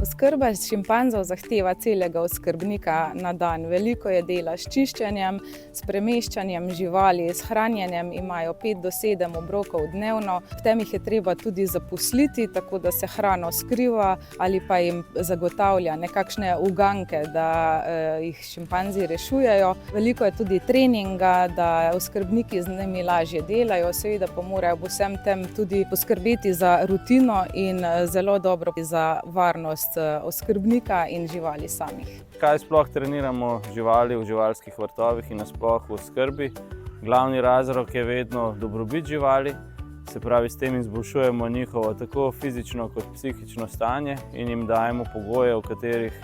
Oskrba šimpanzov zahteva celega oskrbnika na dan. Veliko je dela s čiščenjem, s premeščanjem živali, s hranjenjem. Imajo 5 do 7 obrokov dnevno. V tem jih je treba tudi zaposliti, tako da se hrano skriva ali pa jim zagotavlja nekakšne uganke, da jih šimpanzi rešujejo. Veliko je tudi treninga, da oskrbniki z njimi lažje delajo. Seveda pa morajo v vsem tem tudi poskrbeti za rutino in zelo dobro za varnost oskrbnika in živali samih. Kaj sploh treniramo živali v živalskih vrtovih in nasploh v oskrbi? Glavni razlog je vedno dobrobit živali, se pravi, s tem izboljšujemo njihovo tako fizično kot psihično stanje in jim dajemo pogoje, v katerih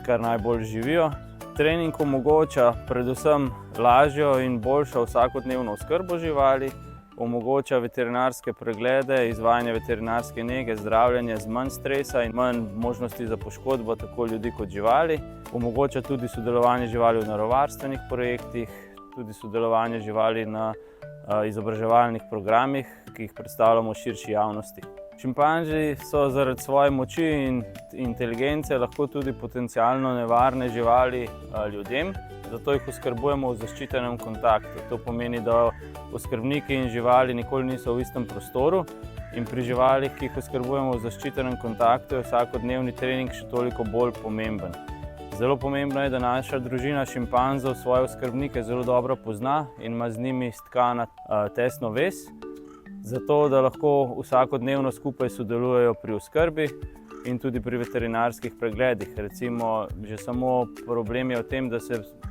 kar najbolj živijo. Trening omogoča predvsem lažjo in boljšo vsakodnevno oskrbo živali, omogoča veterinarske preglede, izvajanje veterinarske nege, zdravljenje z manj stresa in manj možnosti za poškodbo tako ljudi kot živali. Omogoča tudi sodelovanje živali v naravovarstvenih projektih, tudi sodelovanje živali na izobraževalnih programih, ki jih predstavljamo širši javnosti. Šimpanzi so zaradi svoje moči in inteligence lahko tudi potencialno nevarne živali ljudem, zato jih oskrbujemo v zaščitenem kontaktu. To pomeni, da oskrbniki in živali nikoli niso v istem prostoru in pri živalih, ki jih oskrbujemo v zaščitenem kontaktu, je vsakodnevni trening še toliko bolj pomemben. Zelo pomembno je, da naša družina šimpanzov svoje oskrbnike zelo dobro pozna in ima z njimi stkana tesno vez, zato da lahko vsakodnevno skupaj sodelujejo pri oskrbi in tudi pri veterinarskih pregledih. Recimo, že samo problem je v tem, da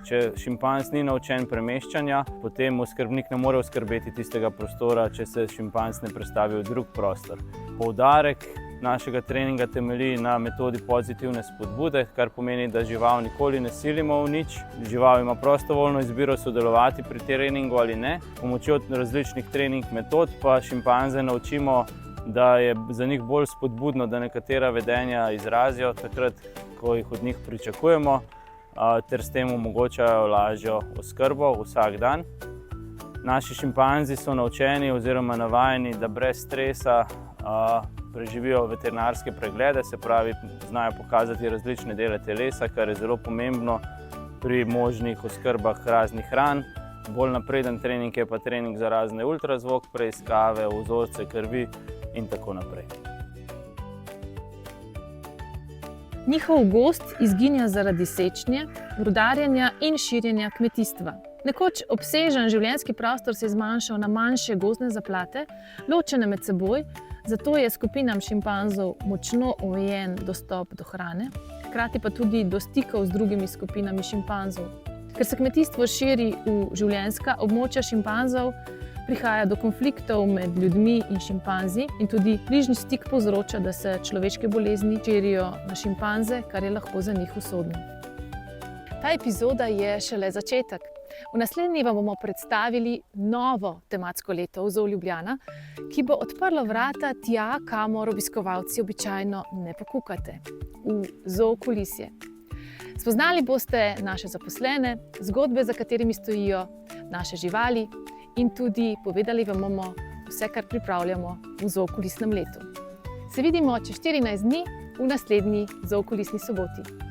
če šimpanz ni naučen premeščanja, potem oskrbnik ne more oskrbeti tistega prostora, če se šimpanz ne prestavi v drug prostor. Poudarek našega treninga temelji na metodi pozitivne spodbude, kar pomeni, da žival nikoli ne silimo v nič. Žival ima prostovoljno izbiro sodelovati pri treningu ali ne. S pomočjo različnih trening metod pa šimpanze naučimo, da je za njih bolj spodbudno, da nekatera vedenja izrazijo takrat, ko jih od njih pričakujemo, ter s tem omogočajo lažjo oskrbo vsak dan. Naši šimpanzi so naučeni oziroma navajeni, da brez stresa preživijo veterinarske preglede, se pravi, znajo pokazati različne dele telesa, kar je zelo pomembno pri možnih oskrbah raznih hran. Bolj napreden trening je pa trening za razne ultrazvok preiskave, vzorce krvi in tako naprej. Njihov gozd izginja zaradi sečnje, rudarjenja in širjenja kmetijstva. Nekoč obsežen življenjski prostor se je zmanjšal na manjše gozdne zaplate, ločene med seboj, zato je skupinam šimpanzov močno omejen dostop do hrane, hkrati pa tudi do stikov z drugimi skupinami šimpanzov. Ker se kmetijstvo širi v življenjska območja šimpanzov, prihaja do konfliktov med ljudmi in šimpanzi in tudi bližnji stik povzroča, da se človeške bolezni širijo na šimpanze, kar je lahko za njih usodno. Ta epizoda je šele začetek. V naslednji vam bomo predstavili novo tematsko leto v Zoo Ljubljana, ki bo odprlo vrata tja, kamor obiskovalci običajno ne pokukate, v zookulisje. Spoznali boste naše zaposlene, zgodbe, za katerimi stojijo, naše živali in tudi povedali vam bomo vse, kar pripravljamo v zookulisnem letu. Se vidimo čez 14 dni v naslednji zookulisni soboti.